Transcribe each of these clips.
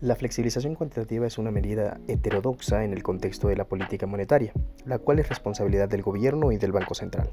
La flexibilización cuantitativa es una medida heterodoxa en el contexto de la política monetaria, la cual es responsabilidad del gobierno y del Banco Central.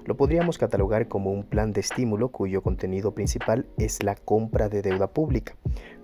Lo podríamos catalogar como un plan de estímulo cuyo contenido principal es la compra de deuda pública,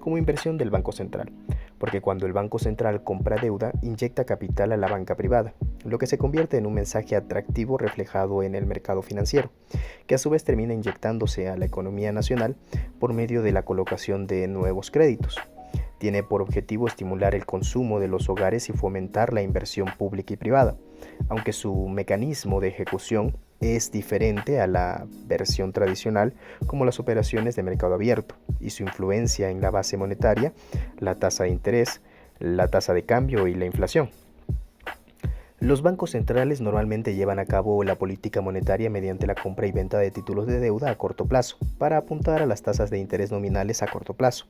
como inversión del Banco Central, porque cuando el Banco Central compra deuda, inyecta capital a la banca privada, lo que se convierte en un mensaje atractivo reflejado en el mercado financiero, que a su vez termina inyectándose a la economía nacional por medio de la colocación de nuevos créditos. Tiene por objetivo estimular el consumo de los hogares y fomentar la inversión pública y privada, aunque su mecanismo de ejecución es diferente a la versión tradicional como las operaciones de mercado abierto y su influencia en la base monetaria, la tasa de interés, la tasa de cambio y la inflación. Los bancos centrales normalmente llevan a cabo la política monetaria mediante la compra y venta de títulos de deuda a corto plazo, para apuntar a las tasas de interés nominales a corto plazo.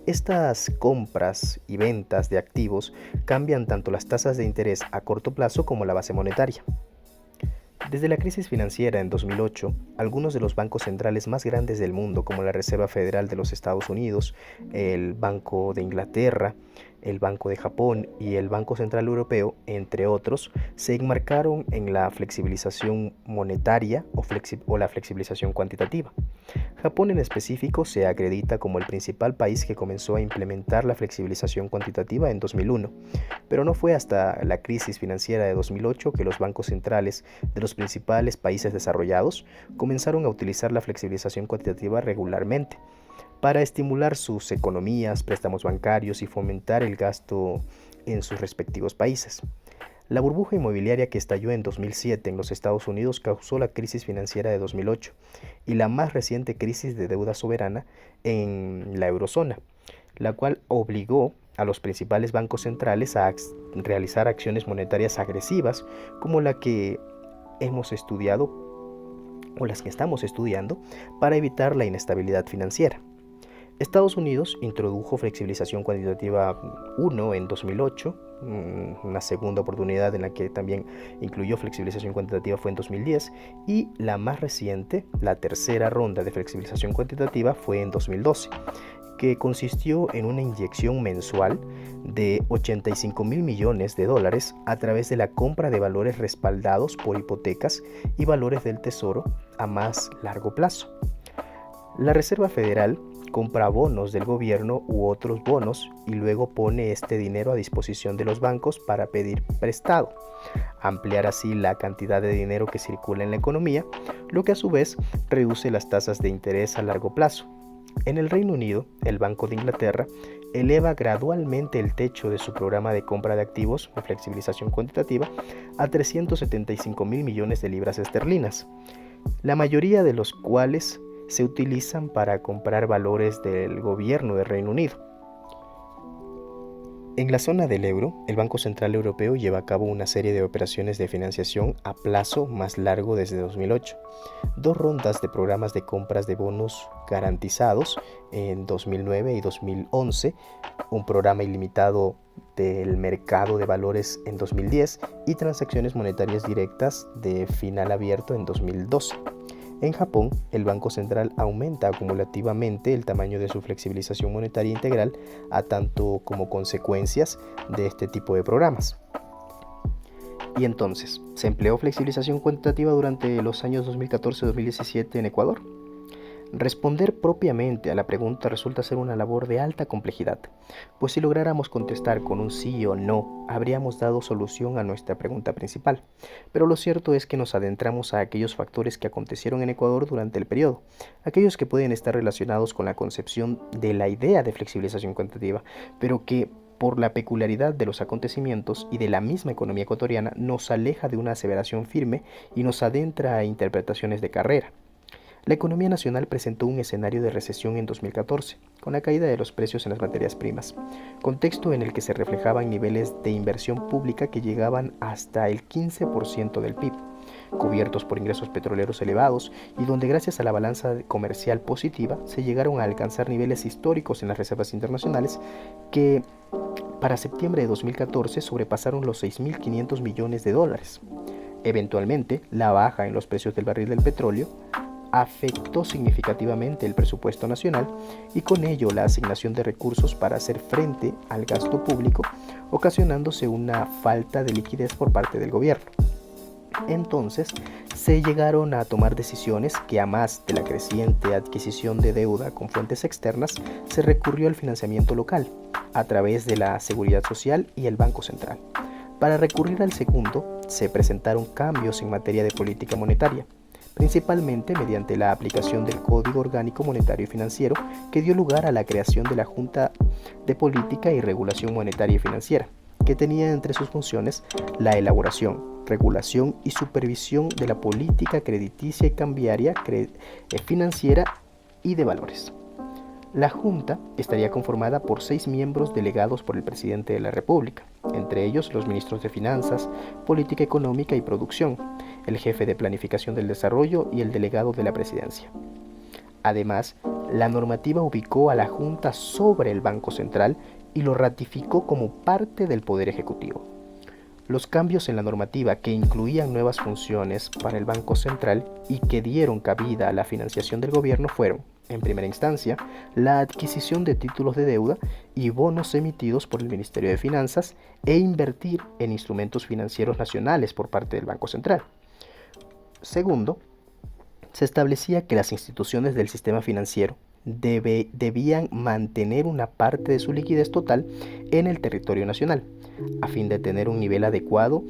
Estas compras y ventas de activos cambian tanto las tasas de interés a corto plazo como la base monetaria. Desde la crisis financiera en 2008, algunos de los bancos centrales más grandes del mundo, como la Reserva Federal de los Estados Unidos, el Banco de Inglaterra, el Banco de Japón y el Banco Central Europeo, entre otros, se enmarcaron en la flexibilización monetaria o la flexibilización cuantitativa. Japón en específico se acredita como el principal país que comenzó a implementar la flexibilización cuantitativa en 2001, pero no fue hasta la crisis financiera de 2008 que los bancos centrales de los principales países desarrollados comenzaron a utilizar la flexibilización cuantitativa regularmente para estimular sus economías, préstamos bancarios y fomentar el gasto en sus respectivos países. La burbuja inmobiliaria que estalló en 2007 en los Estados Unidos causó la crisis financiera de 2008 y la más reciente crisis de deuda soberana en la eurozona, la cual obligó a los principales bancos centrales a realizar acciones monetarias agresivas como la que hemos estudiado o las que estamos estudiando para evitar la inestabilidad financiera. Estados Unidos introdujo flexibilización cuantitativa 1 en 2008, una segunda oportunidad en la que también incluyó flexibilización cuantitativa fue en 2010 y la más reciente, la tercera ronda de flexibilización cuantitativa fue en 2012, que consistió en una inyección mensual de 85 mil millones de dólares a través de la compra de valores respaldados por hipotecas y valores del tesoro a más largo plazo. La Reserva Federal compra bonos del gobierno u otros bonos y luego pone este dinero a disposición de los bancos para pedir prestado, ampliar así la cantidad de dinero que circula en la economía, lo que a su vez reduce las tasas de interés a largo plazo. En el Reino Unido, el Banco de Inglaterra eleva gradualmente el techo de su programa de compra de activos de flexibilización cuantitativa a 375 mil millones de libras esterlinas, la mayoría de los cuales se utilizan para comprar valores del gobierno del Reino Unido. En la zona del euro, el Banco Central Europeo lleva a cabo una serie de operaciones de financiación a plazo más largo desde 2008. Dos rondas de programas de compras de bonos garantizados en 2009 y 2011, un programa ilimitado del mercado de valores en 2010 y transacciones monetarias directas de final abierto en 2012. En Japón, el Banco Central aumenta acumulativamente el tamaño de su flexibilización monetaria integral a tanto como consecuencias de este tipo de programas. Y entonces, ¿se empleó flexibilización cuantitativa durante los años 2014-2017 en Ecuador? Responder propiamente a la pregunta resulta ser una labor de alta complejidad, pues si lográramos contestar con un sí o no, habríamos dado solución a nuestra pregunta principal. Pero lo cierto es que nos adentramos a aquellos factores que acontecieron en Ecuador durante el periodo, aquellos que pueden estar relacionados con la concepción de la idea de flexibilización cuantitativa, pero que por la peculiaridad de los acontecimientos y de la misma economía ecuatoriana nos aleja de una aseveración firme y nos adentra a interpretaciones de carrera. La economía nacional presentó un escenario de recesión en 2014, con la caída de los precios en las materias primas, contexto en el que se reflejaban niveles de inversión pública que llegaban hasta el 15% del PIB, cubiertos por ingresos petroleros elevados y donde gracias a la balanza comercial positiva se llegaron a alcanzar niveles históricos en las reservas internacionales que para septiembre de 2014 sobrepasaron los 6.500 millones de dólares. Eventualmente, la baja en los precios del barril del petróleo afectó significativamente el presupuesto nacional y con ello la asignación de recursos para hacer frente al gasto público, ocasionándose una falta de liquidez por parte del gobierno. Entonces, se llegaron a tomar decisiones que, a más de la creciente adquisición de deuda con fuentes externas, se recurrió al financiamiento local, a través de la Seguridad Social y el Banco Central. Para recurrir al segundo, se presentaron cambios en materia de política monetaria, principalmente mediante la aplicación del Código Orgánico Monetario y Financiero, que dio lugar a la creación de la Junta de Política y Regulación Monetaria y Financiera, que tenía entre sus funciones la elaboración, regulación y supervisión de la política crediticia y cambiaria, financiera y de valores. La Junta estaría conformada por 6 miembros delegados por el presidente de la República, entre ellos los ministros de Finanzas, Política Económica y Producción, el jefe de Planificación del Desarrollo y el delegado de la Presidencia. Además, la normativa ubicó a la Junta sobre el Banco Central y lo ratificó como parte del Poder Ejecutivo. Los cambios en la normativa, que incluían nuevas funciones para el Banco Central y que dieron cabida a la financiación del gobierno, fueron, en primera instancia, la adquisición de títulos de deuda y bonos emitidos por el Ministerio de Finanzas e invertir en instrumentos financieros nacionales por parte del Banco Central. Segundo, se establecía que las instituciones del sistema financiero debían mantener una parte de su liquidez total en el territorio nacional, a fin de tener un nivel adecuado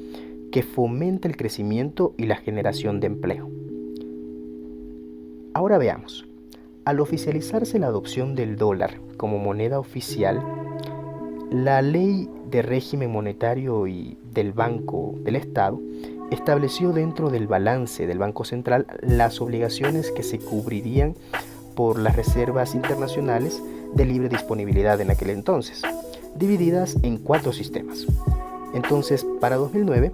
que fomente el crecimiento y la generación de empleo. Ahora veamos. Al oficializarse la adopción del dólar como moneda oficial, la Ley de Régimen Monetario y del Banco del Estado estableció dentro del balance del Banco Central las obligaciones que se cubrirían por las reservas internacionales de libre disponibilidad en aquel entonces, divididas en 4 sistemas. Entonces, para 2009,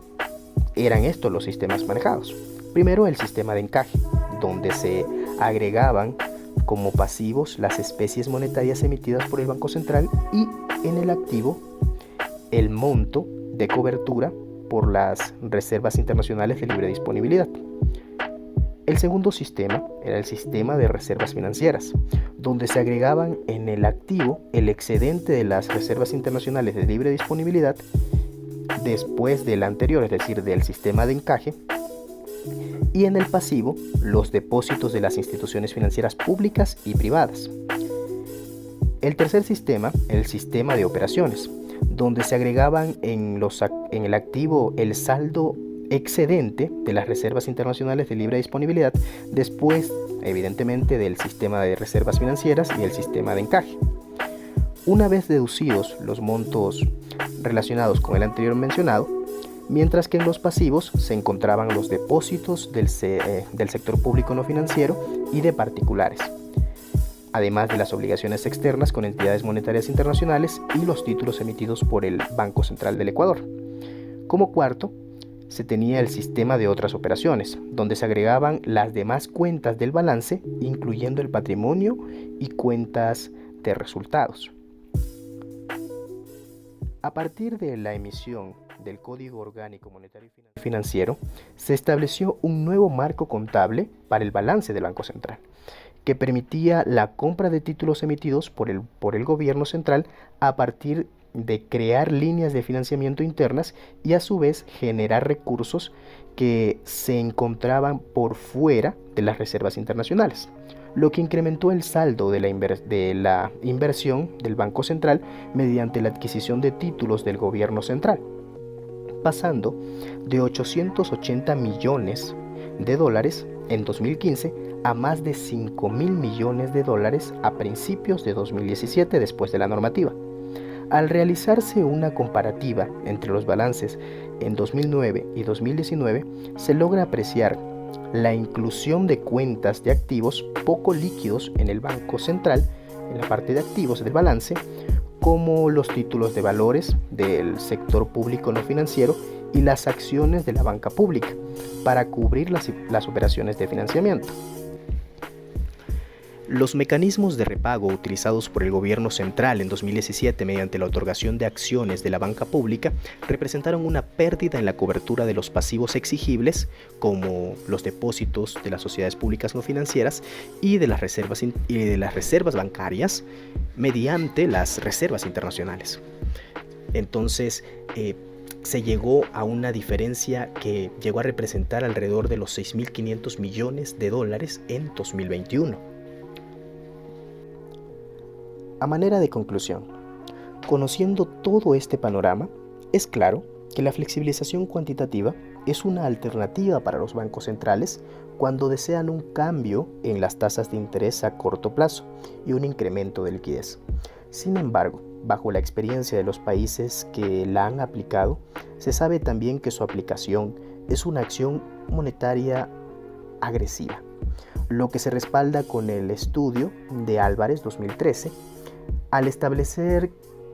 eran estos los sistemas manejados. Primero, el sistema de encaje, donde se agregaban como pasivos las especies monetarias emitidas por el Banco Central y en el activo el monto de cobertura por las reservas internacionales de libre disponibilidad. El segundo sistema era el sistema de reservas financieras, donde se agregaban en el activo el excedente de las reservas internacionales de libre disponibilidad después del anterior, es decir, del sistema de encaje, y en el pasivo los depósitos de las instituciones financieras públicas y privadas. El tercer sistema, el sistema de operaciones, donde se agregaban en el activo el saldo excedente de las reservas internacionales de libre disponibilidad después, evidentemente, del sistema de reservas financieras y el sistema de encaje. Una vez deducidos los montos relacionados con el anterior mencionado, mientras que en los pasivos se encontraban los depósitos del sector público no financiero y de particulares, además de las obligaciones externas con entidades monetarias internacionales y los títulos emitidos por el Banco Central del Ecuador. Como cuarto, se tenía el sistema de otras operaciones, donde se agregaban las demás cuentas del balance, incluyendo el patrimonio y cuentas de resultados. A partir de la emisión del Código Orgánico Monetario y Financiero, se estableció un nuevo marco contable para el balance del Banco Central, que permitía la compra de títulos emitidos por el gobierno central a partir de crear líneas de financiamiento internas y a su vez generar recursos que se encontraban por fuera de las reservas internacionales, lo que incrementó el saldo de la inversión del Banco Central mediante la adquisición de títulos del gobierno central, pasando de 880 millones de dólares en 2015 a más de 5.000 millones de dólares a principios de 2017 después de la normativa. Al realizarse una comparativa entre los balances en 2009 y 2019, se logra apreciar la inclusión de cuentas de activos poco líquidos en el Banco Central, en la parte de activos del balance, como los títulos de valores del sector público no financiero y las acciones de la banca pública, para cubrir las operaciones de financiamiento. Los mecanismos de repago utilizados por el gobierno central en 2017 mediante la otorgación de acciones de la banca pública representaron una pérdida en la cobertura de los pasivos exigibles, como los depósitos de las sociedades públicas no financieras y de las reservas bancarias mediante las reservas internacionales. Entonces, se llegó a una diferencia que llegó a representar alrededor de los 6.500 millones de dólares en 2021. A manera de conclusión, conociendo todo este panorama, es claro que la flexibilización cuantitativa es una alternativa para los bancos centrales cuando desean un cambio en las tasas de interés a corto plazo y un incremento de liquidez. Sin embargo, bajo la experiencia de los países que la han aplicado, se sabe también que su aplicación es una acción monetaria agresiva, lo que se respalda con el estudio de Álvarez 2013, al establecer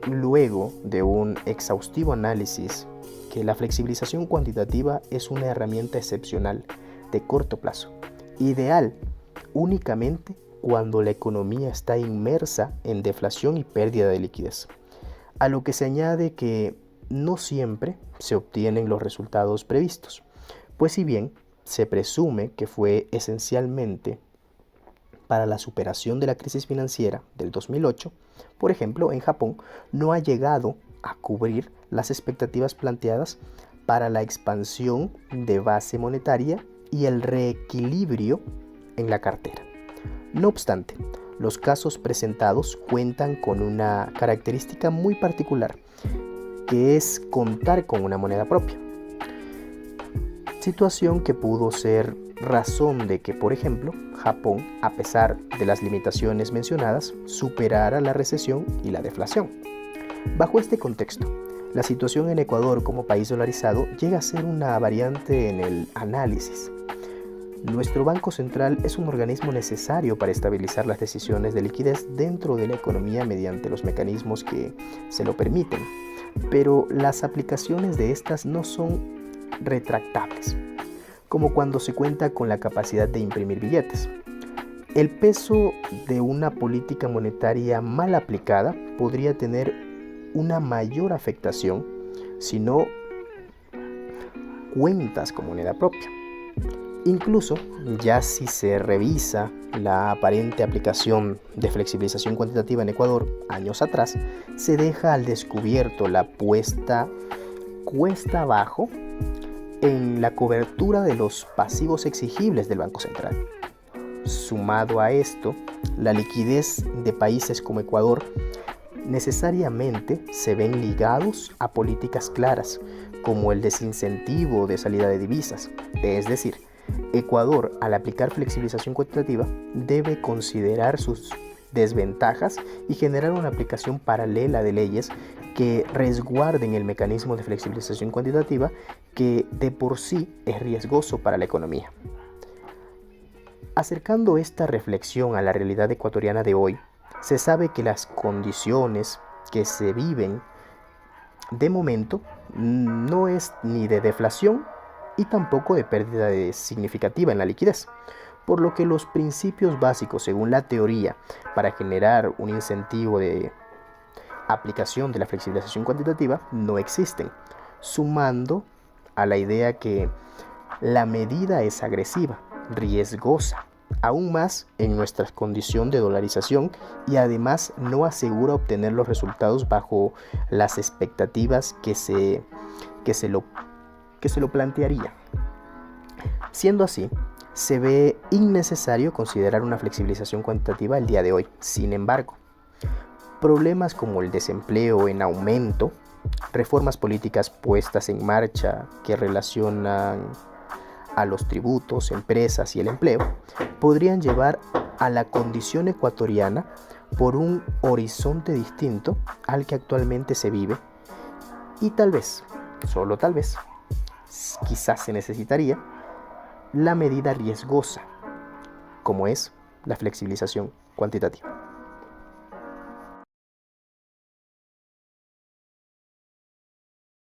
luego de un exhaustivo análisis que la flexibilización cuantitativa es una herramienta excepcional de corto plazo, ideal únicamente cuando la economía está inmersa en deflación y pérdida de liquidez, a lo que se añade que no siempre se obtienen los resultados previstos, pues si bien se presume que fue esencialmente para la superación de la crisis financiera del 2008, por ejemplo, en Japón no ha llegado a cubrir las expectativas planteadas para la expansión de base monetaria y el reequilibrio en la cartera. No obstante, los casos presentados cuentan con una característica muy particular, que es contar con una moneda propia. Situación que pudo ser razón de que, por ejemplo, Japón, a pesar de las limitaciones mencionadas, superara la recesión y la deflación. Bajo este contexto, la situación en Ecuador como país dolarizado llega a ser una variante en el análisis. Nuestro Banco Central es un organismo necesario para estabilizar las decisiones de liquidez dentro de la economía mediante los mecanismos que se lo permiten, pero las aplicaciones de estas no son retractables, como cuando se cuenta con la capacidad de imprimir billetes. El peso de una política monetaria mal aplicada podría tener una mayor afectación si no cuentas con moneda propia. Incluso, ya si se revisa la aparente aplicación de flexibilización cuantitativa en Ecuador años atrás, se deja al descubierto la puesta cuesta abajo en la cobertura de los pasivos exigibles del Banco Central. Sumado a esto, la liquidez de países como Ecuador necesariamente se ven ligados a políticas claras, como el desincentivo de salida de divisas. Es decir, Ecuador, al aplicar flexibilización cuantitativa, debe considerar sus desventajas y generar una aplicación paralela de leyes que resguarden el mecanismo de flexibilización cuantitativa, que de por sí es riesgoso para la economía. Acercando esta reflexión a la realidad ecuatoriana de hoy, se sabe que las condiciones que se viven de momento no es ni de deflación y tampoco de pérdida significativa en la liquidez, por lo que los principios básicos, según la teoría, para generar un incentivo de aplicación de la flexibilización cuantitativa no existen, sumando a la idea que la medida es agresiva, riesgosa, aún más en nuestra condición de dolarización, y además no asegura obtener los resultados bajo las expectativas que se lo plantearía. Siendo así, se ve innecesario considerar una flexibilización cuantitativa el día de hoy. Sin embargo, problemas como el desempleo en aumento, reformas políticas puestas en marcha que relacionan a los tributos, empresas y el empleo, podrían llevar a la condición ecuatoriana por un horizonte distinto al que actualmente se vive, y tal vez, solo tal vez, quizás se necesitaría la medida riesgosa, como es la flexibilización cuantitativa.